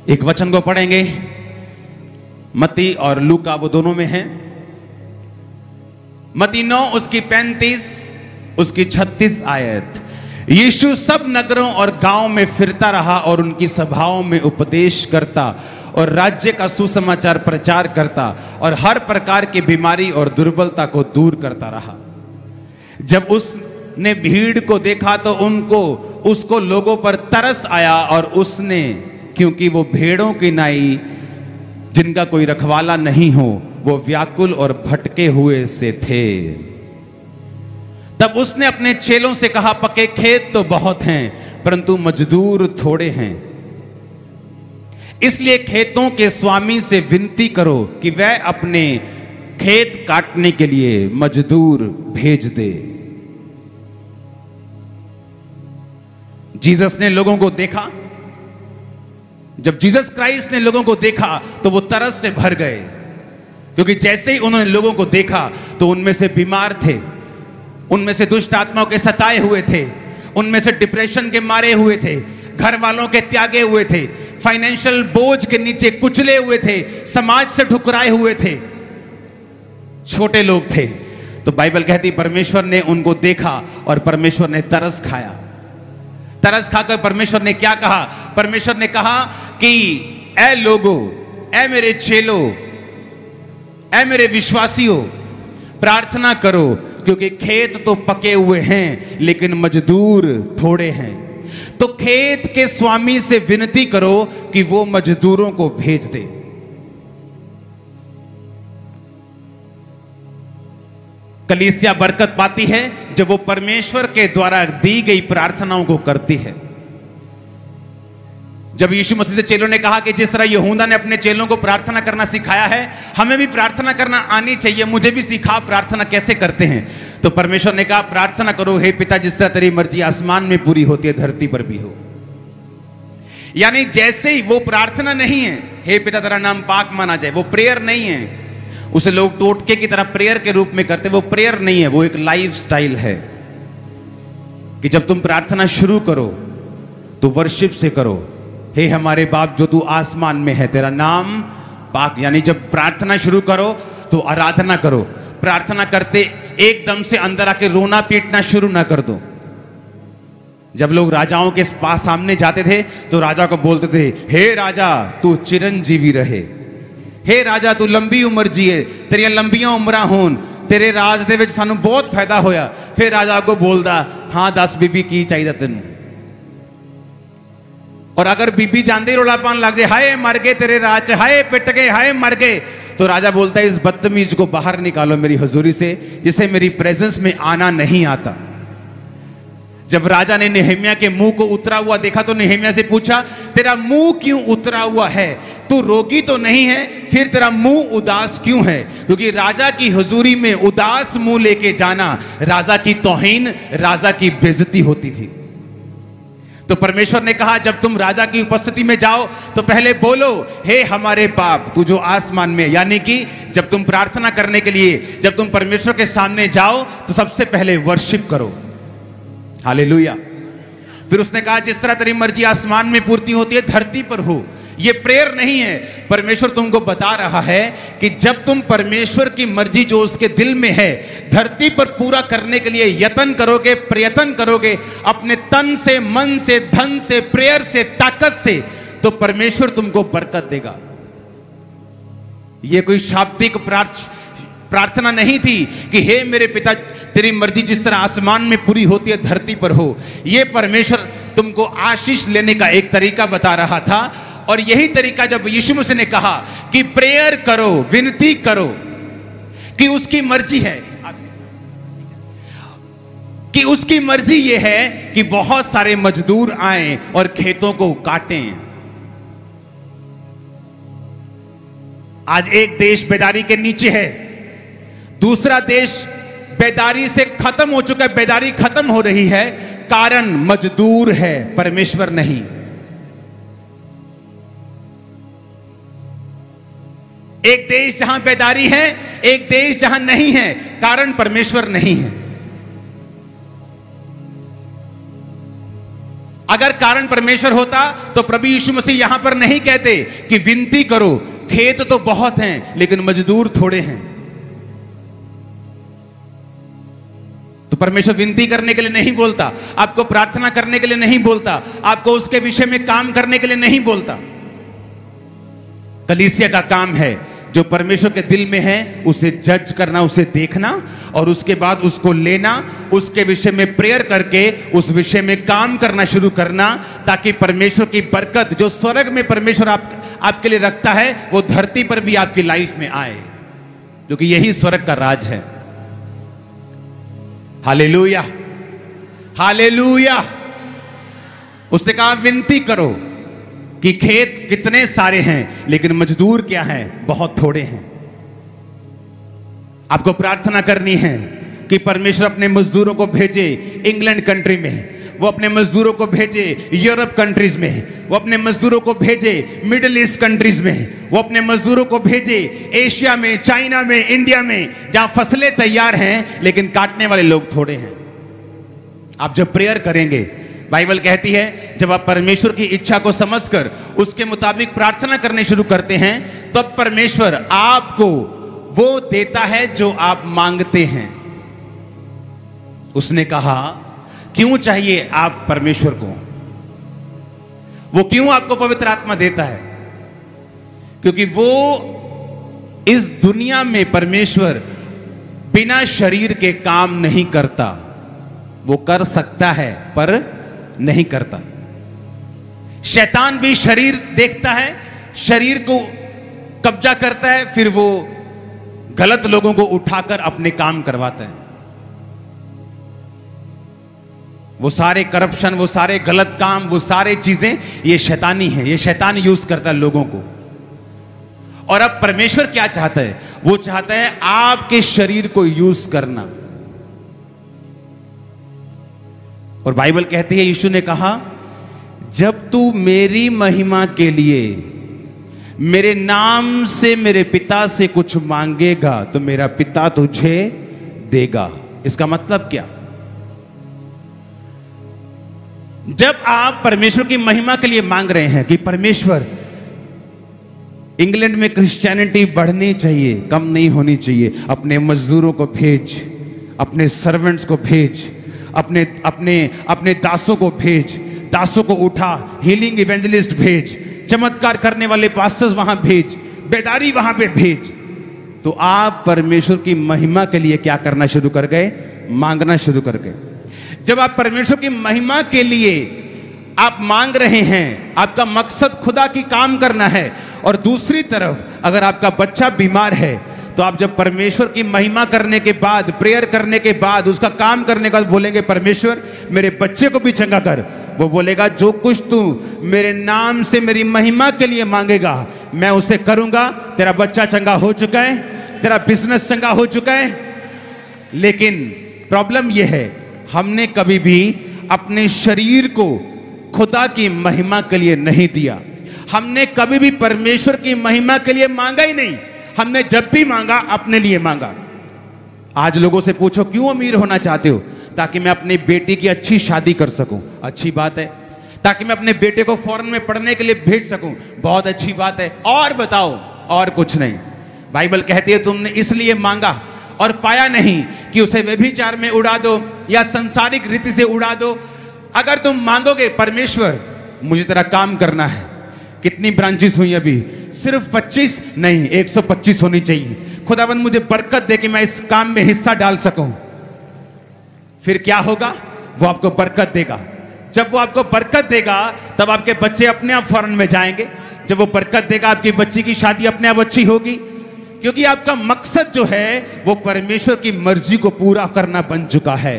एक वचन को पढ़ेंगे, मत्ती और लूका वो दोनों में है। मत्ती 9 उसकी 35 उसकी 36 आयत। यीशु सब नगरों और गांव में फिरता रहा और उनकी सभाओं में उपदेश करता और राज्य का सुसमाचार प्रचार करता और हर प्रकार की बीमारी और दुर्बलता को दूर करता रहा। जब उसने भीड़ को देखा तो उसको लोगों पर तरस आया और उसने, क्योंकि वो भेड़ों की नाई जिनका कोई रखवाला नहीं हो, वो व्याकुल और भटके हुए से थे। तब उसने अपने चेलों से कहा, पके खेत तो बहुत हैं परंतु मजदूर थोड़े हैं, इसलिए खेतों के स्वामी से विनती करो कि वह अपने खेत काटने के लिए मजदूर भेज दे। जीसस ने लोगों को देखा, जब जीसस क्राइस्ट ने लोगों को देखा तो वो तरस से भर गए, क्योंकि जैसे ही उन्होंने लोगों को देखा तो उनमें से बीमार थे, उनमें से दुष्ट आत्माओं के सताए हुए थे, उनमें से डिप्रेशन के मारे हुए थे, घर वालों के त्यागे हुए थे, फाइनेंशियल बोझ के नीचे कुचले हुए थे, समाज से ठुकराए हुए थे, छोटे लोग थे। तो बाइबल कहती परमेश्वर ने उनको देखा और परमेश्वर ने तरस खाया। तरस खाकर परमेश्वर ने क्या कहा? परमेश्वर ने कहा कि ऐ लोगों, ऐ मेरे चेलों, ऐ मेरे विश्वासियों, प्रार्थना करो, क्योंकि खेत तो पके हुए हैं लेकिन मजदूर थोड़े हैं। तो खेत के स्वामी से विनती करो कि वो मजदूरों को भेज दे। कलीसिया बरकत पाती है जब वो परमेश्वर के द्वारा दी गई प्रार्थनाओं को करती है। जब यीशु मसीह से चेलों ने कहा कि जिस तरह यूहन्ना ने अपने चेलों को प्रार्थना करना सिखाया है, हमें भी प्रार्थना करना आनी चाहिए, मुझे भी सिखा प्रार्थना कैसे करते हैं। तो परमेश्वर ने कहा प्रार्थना करो, हे पिता जिस तरह तेरी मर्जी आसमान में पूरी होती है धरती पर भी हो। यानी जैसे ही वो प्रार्थना नहीं है, हे पिता तेरा नाम पाक माना जाए, वो प्रेयर नहीं है, उसे लोग टोटके की तरह प्रेयर के रूप में करते, वो प्रेयर नहीं है, वो एक लाइफ स्टाइल है कि जब तुम प्रार्थना शुरू करो तो वर्शिप से करो, हे हमारे बाप जो तू आसमान में है तेरा नाम पाक। यानी जब प्रार्थना शुरू करो तो आराधना करो। प्रार्थना करते एकदम से अंदर आके रोना पीटना शुरू ना कर दो। जब लोग राजाओं के पास सामने जाते थे तो राजा को बोलते थे, हे राजा तू चिरंजीवी रहे, हे राजा तू लंबी उम्र जिए, तेरिया लंबियां उम्रां होन, तेरे राज दे विच सानू बहुत फायदा होया। फिर राजा को बोलदा, हाँ दस बीबी की चाहिए तेनू। और अगर बीबी जानते ही रौला पान लग जाए, हाय मर गए तेरे राज, हाय पिट गए, हाय मर गए, तो राजा बोलता है इस बदतमीज को बाहर निकालो मेरी हुजूरी से, जिसे मेरी प्रेजेंस में आना नहीं आता। जब राजा ने नेहम्याह के मुंह को उतरा हुआ देखा तो नेहम्याह से पूछा, तेरा मुंह क्यों उतरा हुआ है? तू रोगी तो नहीं है, फिर तेरा मुंह उदास क्यों है? क्योंकि राजा की हुजूरी में उदास मुंह लेके जाना राजा की तौहीन, राजा की बेइज्जती होती थी। तो परमेश्वर ने कहा जब तुम राजा की उपस्थिति में जाओ तो पहले बोलो, हे हमारे बाप तू जो आसमान में। यानी कि जब तुम प्रार्थना करने के लिए, जब तुम परमेश्वर के सामने जाओ तो सबसे पहले वर्शिप करो। हालेलुया। फिर उसने कहा जिस तरह तेरी मर्जी आसमान में पूर्ति होती है धरती पर हो। ये प्रेयर नहीं है, परमेश्वर तुमको बता रहा है कि जब तुम परमेश्वर की मर्जी जो उसके दिल में है धरती पर पूरा करने के लिए यत्न करोगे, प्रयत्न करोगे अपने तन से, मन से, धन से, प्रेयर से, ताकत से, तो परमेश्वर तुमको बरकत देगा। ये कोई शाब्दिक प्रार्थना नहीं थी कि हे मेरे पिता तेरी मर्जी जिस तरह आसमान में पूरी होती है धरती पर हो। ये परमेश्वर तुमको आशीष लेने का एक तरीका बता रहा था। और यही तरीका जब यीशु मसीह ने कहा कि प्रेयर करो, विनती करो, कि उसकी मर्जी है, कि उसकी मर्जी ये है कि बहुत सारे मजदूर आए और खेतों को काटें। आज एक देश बेदारी के नीचे है, दूसरा देश बेदारी से खत्म हो चुका है, बेदारी खत्म हो रही है, कारण मजदूर है, परमेश्वर नहीं। एक देश जहां बेदारी है, एक देश जहां नहीं है, कारण परमेश्वर नहीं है। अगर कारण परमेश्वर होता तो प्रभु यीशु मसीह यहां पर नहीं कहते कि विनती करो, खेत तो बहुत हैं लेकिन मजदूर थोड़े हैं। तो परमेश्वर विनती करने के लिए नहीं बोलता, आपको प्रार्थना करने के लिए नहीं बोलता, आपको उसके विषय में काम करने के लिए नहीं बोलता। कलीसिया का काम है जो परमेश्वर के दिल में है उसे जज करना, उसे देखना और उसके बाद उसको लेना, उसके विषय में प्रेयर करके उस विषय में काम करना शुरू करना, ताकि परमेश्वर की बरकत जो स्वर्ग में परमेश्वर आपके लिए रखता है वो धरती पर भी आपकी लाइफ में आए, क्योंकि यही स्वर्ग का राज है। Hallelujah, hallelujah. उसने कहा विनती करो कि खेत कितने सारे हैं लेकिन मजदूर क्या हैं, बहुत थोड़े हैं। आपको प्रार्थना करनी है कि परमेश्वर अपने मजदूरों को भेजे इंग्लैंड कंट्री में, वो अपने मजदूरों को भेजे यूरोप कंट्रीज में, वो अपने मजदूरों को भेजे मिडिल ईस्ट कंट्रीज में, वो अपने मजदूरों को भेजे एशिया में, चाइना में, इंडिया में, जहां फसलें तैयार हैं लेकिन काटने वाले लोग थोड़े हैं। आप जब प्रेयर करेंगे, बाइबल कहती है जब आप परमेश्वर की इच्छा को समझकर उसके मुताबिक प्रार्थना करने शुरू करते हैं तब तो परमेश्वर आपको वो देता है जो आप मांगते हैं। उसने कहा क्यों चाहिए आप परमेश्वर को, वो क्यों आपको पवित्र आत्मा देता है? क्योंकि वो इस दुनिया में परमेश्वर बिना शरीर के काम नहीं करता। वो कर सकता है पर नहीं करता। शैतान भी शरीर देखता है, शरीर को कब्जा करता है, फिर वो गलत लोगों को उठाकर अपने काम करवाता है। वो सारे करप्शन, वो सारे गलत काम, वो सारे चीजें ये शैतानी है, ये शैतान यूज करता है लोगों को। और अब परमेश्वर क्या चाहता है? वो चाहता है आपके शरीर को यूज करना। और बाइबल कहती है, यीशु ने कहा जब तू मेरी महिमा के लिए मेरे नाम से मेरे पिता से कुछ मांगेगा तो मेरा पिता तुझे देगा। इसका मतलब क्या? जब आप परमेश्वर की महिमा के लिए मांग रहे हैं कि परमेश्वर इंग्लैंड में क्रिश्चियनिटी बढ़नी चाहिए, कम नहीं होनी चाहिए, अपने मजदूरों को भेज, अपने सर्वेंट्स को भेज, अपने अपने अपने दासों को भेज, दासों को उठा, हीलिंग इवेंजलिस्ट भेज, चमत्कार करने वाले पास्टर्स वहां भेज, बेदारी वहां पे भेज, तो आप परमेश्वर की महिमा के लिए क्या करना शुरू कर गए? मांगना शुरू कर गए। जब आप परमेश्वर की महिमा के लिए आप मांग रहे हैं, आपका मकसद खुदा की काम करना है, और दूसरी तरफ अगर आपका बच्चा बीमार है तो आप जब परमेश्वर की महिमा करने के बाद, प्रेयर करने के बाद, उसका काम करने का बोलेंगे परमेश्वर मेरे बच्चे को भी चंगा कर, वो बोलेगा जो कुछ तू मेरे नाम से मेरी महिमा के लिए मांगेगा मैं उसे करूंगा। तेरा बच्चा चंगा हो चुका है, तेरा बिजनेस चंगा हो चुका है। लेकिन प्रॉब्लम यह है, हमने कभी भी अपने शरीर को खुदा की महिमा के लिए नहीं दिया। हमने कभी भी परमेश्वर की महिमा के लिए मांगा ही नहीं। हमने जब भी मांगा अपने लिए मांगा। आज लोगों से पूछो क्यों अमीर होना चाहते हो? ताकि मैं अपनी बेटी की अच्छी शादी कर सकूं, अच्छी बात है। ताकि मैं अपने बेटे को फॉरेन में पढ़ने के लिए भेज सकूं, बहुत अच्छी बात है। और बताओ? और कुछ नहीं। बाइबल कहती है तुमने इसलिए मांगा और पाया नहीं कि उसे व्यभिचार में उड़ा दो या संसारिक रीति से उड़ा दो। अगर तुम मांगोगे परमेश्वर मुझे तेरा काम करना है, कितनी ब्रांचेस हुई अभी? सिर्फ 25 नहीं, 125 होनी चाहिए। खुदाबंद मुझे बरकत दे कि मैं इस काम में हिस्सा डाल सकूं। फिर क्या होगा? वो आपको बरकत देगा। जब वो आपको बरकत देगा तब आपके बच्चे अपने आप फॉरेन में जाएंगे। जब वो बरकत देगा आपकी बच्ची की शादी अपने आप अच्छी होगी, क्योंकि आपका मकसद जो है वो परमेश्वर की मर्जी को पूरा करना बन चुका है।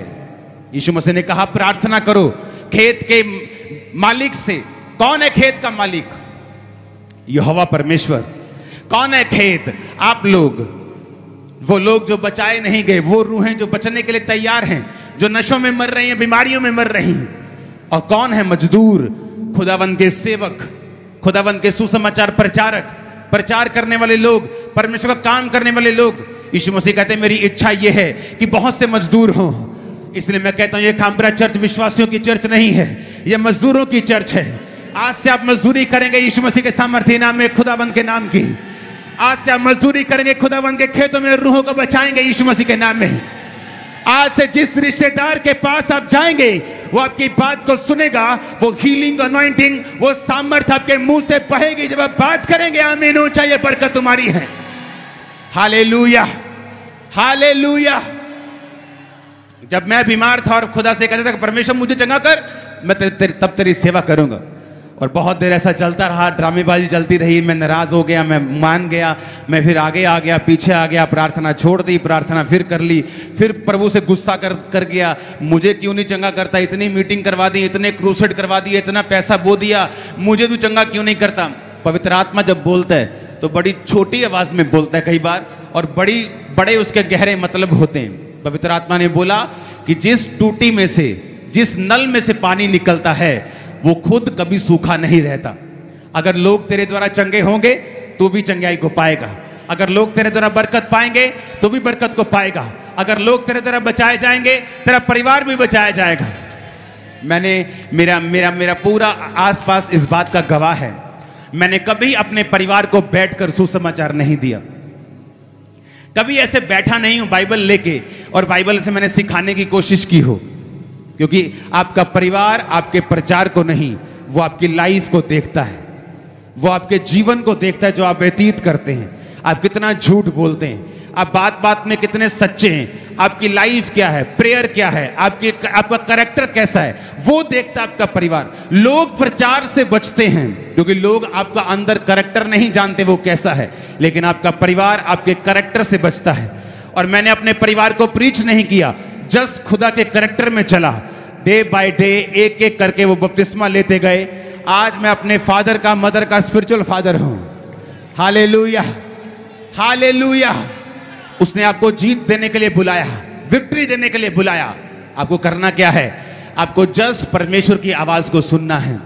यीशु मसीह ने कहा प्रार्थना करो खेत के मालिक से। कौन है खेत का मालिक? यहोवा परमेश्वर। कौन है खेत? आप लोग, वो लोग जो बचाए नहीं गए, वो रूहें जो बचने के लिए तैयार हैं, जो नशों में मर रही हैं, बीमारियों में मर रही हैं। और कौन है मजदूर? खुदावंद के सेवक, खुदावंद के सुसमाचार प्रचारक, प्रचार करने वाले लोग, परमेश्वर का काम करने वाले लोग। यीशु मसीह कहते हैं मेरी इच्छा यह है कि बहुत से मजदूर हों, इसलिए मैं कहता हूं ये काम्ब्रा चर्च विश्वासियों की चर्च नहीं है, ये मजदूरों की चर्च है। आज से आप मजदूरी करेंगे यीशु मसीह के सामर्थ्य नाम में, खुदाबंद के नाम की। आज से आप मजदूरी करेंगे, खुदाबंद के खेतों में रूहों को बचाएंगे यीशु मसीह के नाम में। आज से जिस रिश्तेदार के पास आप जाएंगे वो आपकी बात को सुनेगा, वो हीलिंग अनॉइंटिंग, वो सामर्थ आपके मुंह से बहेगी जब आप बात करेंगे। आमीन। ऊंचा ये बरकत तुम्हारी है। Hallelujah, hallelujah. जब मैं बीमार था और खुदा से कहता था कि परमेश्वर मुझे चंगा कर, मैं तब तेरी सेवा करूंगा। और बहुत देर ऐसा चलता रहा, ड्रामेबाजी चलती रही। मैं नाराज हो गया, मैं मान गया, मैं फिर आगे आ गया, पीछे आ गया, प्रार्थना छोड़ दी, प्रार्थना फिर कर ली, फिर प्रभु से गुस्सा कर गया, मुझे क्यों नहीं चंगा करता, इतनी मीटिंग करवा दी, इतने क्रूसेड करवा दिए, इतना पैसा बो दिया, मुझे तू चंगा क्यों नहीं करता। पवित्र आत्मा जब बोलता है तो बड़ी छोटी आवाज में बोलता है कई बार, और बड़े उसके गहरे मतलब होते हैं। पवित्र आत्मा ने बोला कि जिस टूटी में से, जिस नल में से पानी निकलता है वो खुद कभी सूखा नहीं रहता। अगर लोग तेरे द्वारा चंगे होंगे तो भी चंगाई को पाएगा। अगर लोग तेरे द्वारा बरकत पाएंगे तो भी बरकत को पाएगा। अगर लोग तेरे द्वारा बचाए जाएंगे, तेरा परिवार भी बचाया जाएगा। मैंने मेरा पूरा आसपास इस बात का गवाह है। मैंने कभी अपने परिवार को बैठकर सुसमाचार नहीं दिया। कभी ऐसे बैठा नहीं हूं बाइबल लेके और बाइबल से मैंने सिखाने की कोशिश की हो, क्योंकि आपका परिवार आपके प्रचार को नहीं, वो आपकी लाइफ को देखता है, वो आपके जीवन को देखता है जो आप व्यतीत करते हैं। आप कितना झूठ बोलते हैं, आप बात बात में कितने सच्चे हैं, आपकी लाइफ क्या है, प्रेयर क्या है, आपका कैरेक्टर कैसा है, वो देखता है आपका परिवार। लोग प्रचार से बचते हैं क्योंकि लोग आपका अंदर कैरेक्टर नहीं जानते वो कैसा है, लेकिन आपका परिवार आपके कैरेक्टर से बचता है। और मैंने अपने परिवार को प्रीच नहीं किया, जस्ट खुदा के कैरेक्टर में चला। डे बाय डे एक एक करके वो बपतिस्मा लेते गए। आज मैं अपने फादर का, मदर का स्पिरिचुअल फादर हूं। Hallelujah, hallelujah. उसने आपको जीत देने के लिए बुलाया, विक्ट्री देने के लिए बुलाया। आपको करना क्या है? आपको जस्ट परमेश्वर की आवाज को सुनना है।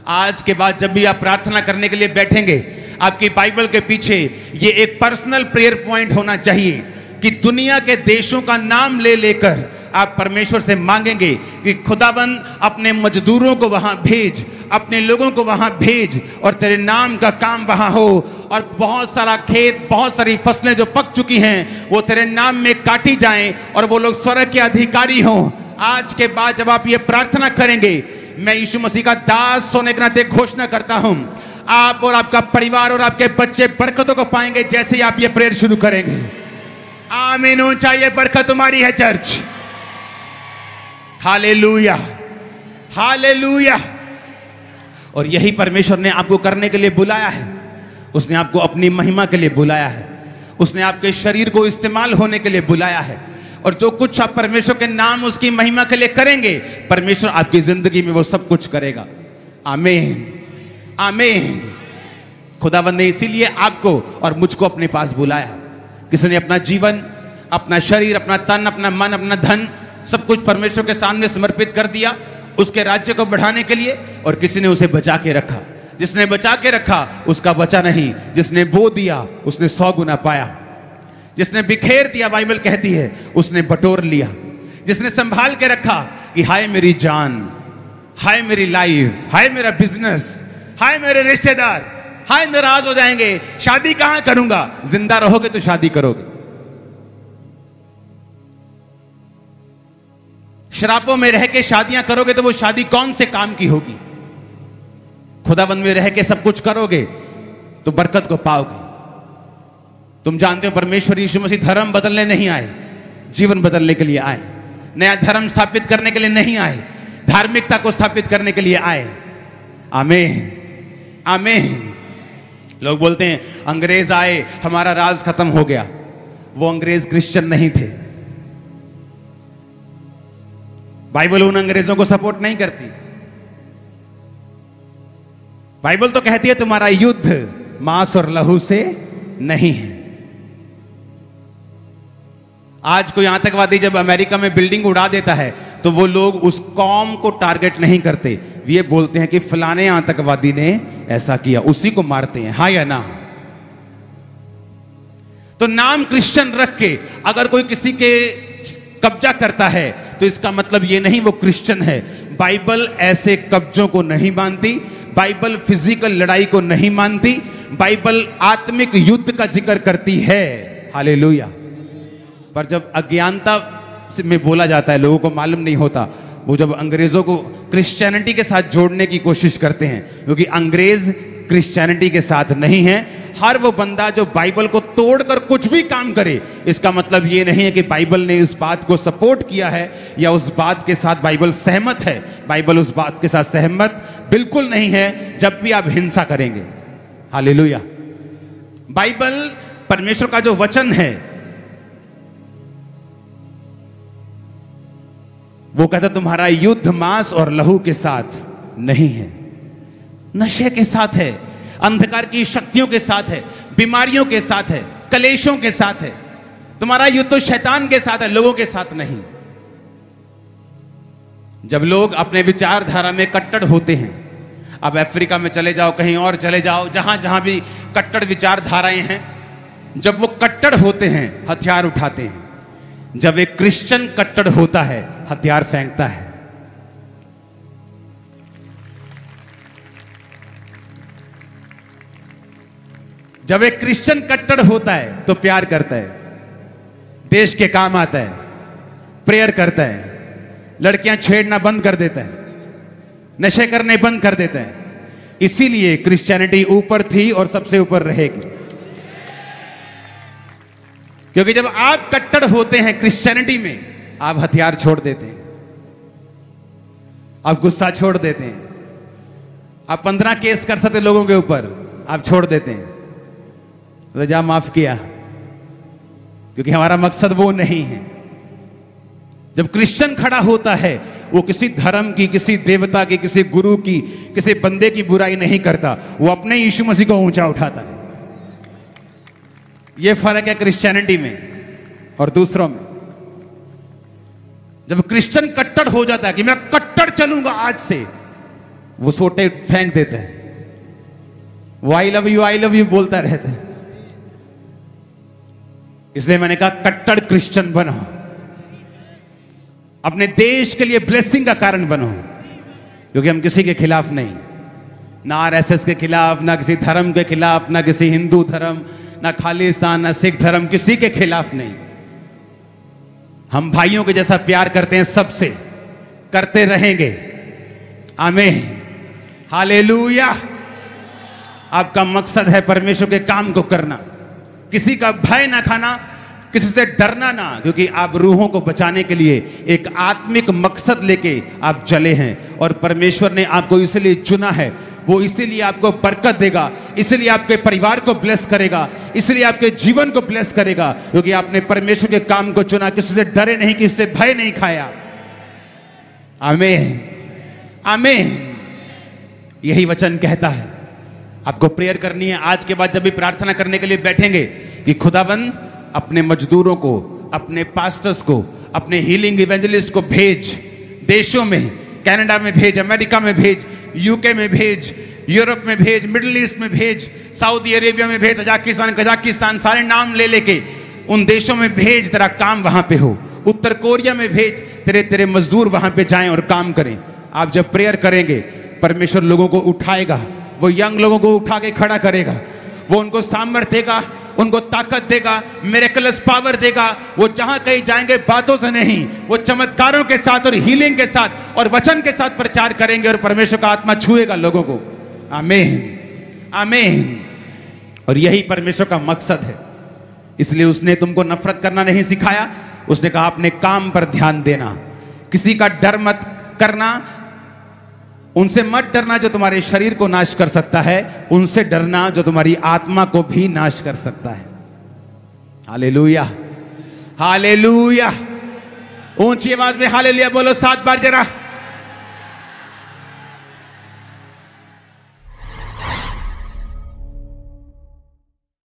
आज के बाद जब भी आप प्रार्थना करने के लिए बैठेंगे, आपकी बाइबल के पीछे ये एक पर्सनल प्रेयर पॉइंट होना चाहिए कि दुनिया के देशों का नाम ले लेकर आप परमेश्वर से मांगेंगे कि खुदाबंद अपने मजदूरों को वहां भेज, अपने लोगों को वहां भेज और तेरे नाम का काम वहां हो। और बहुत सारा खेत, बहुत सारी फसलें जो पक चुकी हैं वो तेरे नाम में काटी जाएं और वो लोग स्वर्ग के अधिकारी हों। आज के बाद जब आप ये प्रार्थना करेंगे, मैं यीशु मसीह का दास होने के नाते घोषणा करता हूं, आप और आपका परिवार और आपके बच्चे बरकतों को पाएंगे जैसे ही आप ये प्रेयर शुरू करेंगे। आमीन। ऊंचा ये बरकत तुम्हारी है चर्च। Hallelujah, hallelujah. और यही परमेश्वर ने आपको करने के लिए बुलाया है। उसने आपको अपनी महिमा के लिए बुलाया है। उसने आपके शरीर को इस्तेमाल होने के लिए बुलाया है। और जो कुछ आप परमेश्वर के नाम, उसकी महिमा के लिए करेंगे, परमेश्वर आपकी जिंदगी में वो सब कुछ करेगा। आमीन, आमीन। खुदावंद ने इसीलिए आपको और मुझको अपने पास बुलाया। किसी ने अपना जीवन, अपना शरीर, अपना तन, अपना मन, अपना धन सब कुछ परमेश्वर के सामने समर्पित कर दिया उसके राज्य को बढ़ाने के लिए, और किसी ने उसे बचा के रखा। जिसने बचा के रखा उसका बचा नहीं, जिसने बो दिया उसने 100 गुना पाया। जिसने बिखेर दिया, बाइबल कहती है, उसने बटोर लिया। जिसने संभाल के रखा कि हाय मेरी जान, हाय मेरी लाइफ, हाय मेरा बिजनेस, हाय मेरे रिश्तेदार, हाय नाराज हो जाएंगे, शादी कहां करूंगा। जिंदा रहोगे तो शादी करोगे। शराबों में रह के शादियां करोगे तो वो शादी कौन से काम की होगी। खुदाबंद में रह के सब कुछ करोगे तो बरकत को पाओगे। तुम जानते हो परमेश्वर यीशु मसीह धर्म बदलने नहीं आए, जीवन बदलने के लिए आए। नया धर्म स्थापित करने के लिए नहीं आए, धार्मिकता को स्थापित करने के लिए आए। आमीन, आमीन। लोग बोलते हैं अंग्रेज आए, हमारा राज खत्म हो गया। वो अंग्रेज क्रिश्चियन नहीं थे। बाइबल उन अंग्रेजों को सपोर्ट नहीं करती। बाइबल तो कहती है तुम्हारा युद्ध मांस और लहू से नहीं है। आज कोई आतंकवादी जब अमेरिका में बिल्डिंग उड़ा देता है तो वो लोग उस कौम को टारगेट नहीं करते, ये बोलते हैं कि फलाने आतंकवादी ने ऐसा किया, उसी को मारते हैं। हाँ या ना? तो नाम क्रिश्चियन रख के अगर कोई किसी के कब्जा करता है तो इसका मतलब ये नहीं वो क्रिश्चियन है। बाइबल ऐसे कब्जों को नहीं मानती, बाइबल फिजिकल लड़ाई को नहीं मानती, बाइबल आत्मिक युद्ध का जिक्र करती है। हालेलुया। पर जब अज्ञानता में बोला जाता है, लोगों को मालूम नहीं होता, वो जब अंग्रेजों को क्रिश्चियनिटी के साथ जोड़ने की कोशिश करते हैं, क्योंकि अंग्रेज क्रिश्चियनिटी के साथ नहीं है। हर वो बंदा जो बाइबल को तोड़कर कुछ भी काम करे, इसका मतलब ये नहीं है कि बाइबल ने इस बात को सपोर्ट किया है या उस बात के साथ बाइबल सहमत है। बाइबल उस बात के साथ सहमत बिल्कुल नहीं है जब भी आप हिंसा करेंगे। हालेलुया। बाइबल परमेश्वर का जो वचन है वो कहता तुम्हारा युद्ध मांस और लहू के साथ नहीं है, नशे के साथ है, अंधकार की शक्तियों के साथ है, बीमारियों के साथ है, कलेशों के साथ है। तुम्हारा युद्ध तो शैतान के साथ है, लोगों के साथ नहीं। जब लोग अपने विचारधारा में कट्टर होते हैं, अब अफ्रीका में चले जाओ, कहीं और चले जाओ, जहां जहां भी कट्टर विचारधाराएं हैं, जब वो कट्टर होते हैं हथियार उठाते हैं। जब एक क्रिश्चियन कट्टर होता है हथियार फेंकता है। जब एक क्रिश्चियन कट्टर होता है तो प्यार करता है, देश के काम आता है, प्रेयर करता है, लड़कियां छेड़ना बंद कर देता है, नशे करने बंद कर देता है। इसीलिए क्रिश्चियनिटी ऊपर थी और सबसे ऊपर रहेगी। क्योंकि जब आप कट्टर होते हैं क्रिश्चियनिटी में, आप हथियार छोड़ देते हैं, आप गुस्सा छोड़ देते हैं, आप 15 केस कर सकते लोगों के ऊपर, आप छोड़ देते हैं, रजा माफ किया, क्योंकि हमारा मकसद वो नहीं है। जब क्रिश्चियन खड़ा होता है, वो किसी धर्म की, किसी देवता की, किसी गुरु की, किसी बंदे की बुराई नहीं करता, वो अपने यीशु मसीह को ऊंचा उठाता है। ये फर्क है क्रिश्चियनिटी में और दूसरों में। जब क्रिश्चियन कट्टर हो जाता है कि मैं कट्टर चलूंगा आज से, वो सोटे फेंक देता है, वो आई लव यू बोलता रहता है। इसलिए मैंने कहा कट्टर क्रिश्चियन बनो, अपने देश के लिए ब्लेसिंग का कारण बनो, क्योंकि हम किसी के खिलाफ नहीं, ना आरएसएस के खिलाफ, ना किसी धर्म के खिलाफ, ना किसी हिंदू धर्म, ना खालिस्तान, ना सिख धर्म, किसी के खिलाफ नहीं। हम भाइयों के जैसा प्यार करते हैं, सबसे करते रहेंगे। आमीन, हालेलुया। आपका मकसद है परमेश्वर के काम को करना, किसी का भय ना खाना, किसी से डरना ना, क्योंकि आप रूहों को बचाने के लिए एक आत्मिक मकसद लेके आप चले हैं और परमेश्वर ने आपको इसलिए चुना है। वो इसीलिए आपको बरकत देगा, इसलिए आपके परिवार को ब्लेस करेगा, इसलिए आपके जीवन को ब्लेस करेगा, क्योंकि आपने परमेश्वर के काम को चुना, किसी से डरे नहीं, किसी से भय नहीं खाया। आमीन, आमीन। यही वचन कहता है। आपको प्रेयर करनी है आज के बाद, जब भी प्रार्थना करने के लिए बैठेंगे, कि खुदाबंद अपने मजदूरों को, अपने पास्टर्स को, अपने हीलिंग इवेंजलिस्ट को भेज, देशों में, कनाडा में भेज, अमेरिका में भेज, यूके में भेज, यूरोप में भेज, मिडिल ईस्ट में भेज, सऊदी अरेबिया में भेज, कजाकिस्तान, सारे नाम ले लेके उन देशों में भेज, तेरा काम वहां पे हो। उत्तर कोरिया में भेज, तेरे मजदूर वहां पे जाएं और काम करें। आप जब प्रेयर करेंगे, परमेश्वर लोगों को उठाएगा, वो यंग लोगों को उठा के खड़ा करेगा, वो उनको सामर्थ्य देगा, उनको ताकत देगा, मिरेकलस पावर देगा। वो जहां कहीं जाएंगे बातों से नहीं, वो चमत्कारों के साथ और हीलिंग के साथ और वचन के साथ प्रचार करेंगे और परमेश्वर का आत्मा छुएगा लोगों को। आमीन, आमीन। और यही परमेश्वर का मकसद है। इसलिए उसने तुमको नफरत करना नहीं सिखाया, उसने कहा अपने काम पर ध्यान देना, किसी का डर मत करना, उनसे मत डरना जो तुम्हारे शरीर को नाश कर सकता है, उनसे डरना जो तुम्हारी आत्मा को भी नाश कर सकता है। Hallelujah, hallelujah. ऊंची आवाज में हालेलुया बोलो 7 बार जरा।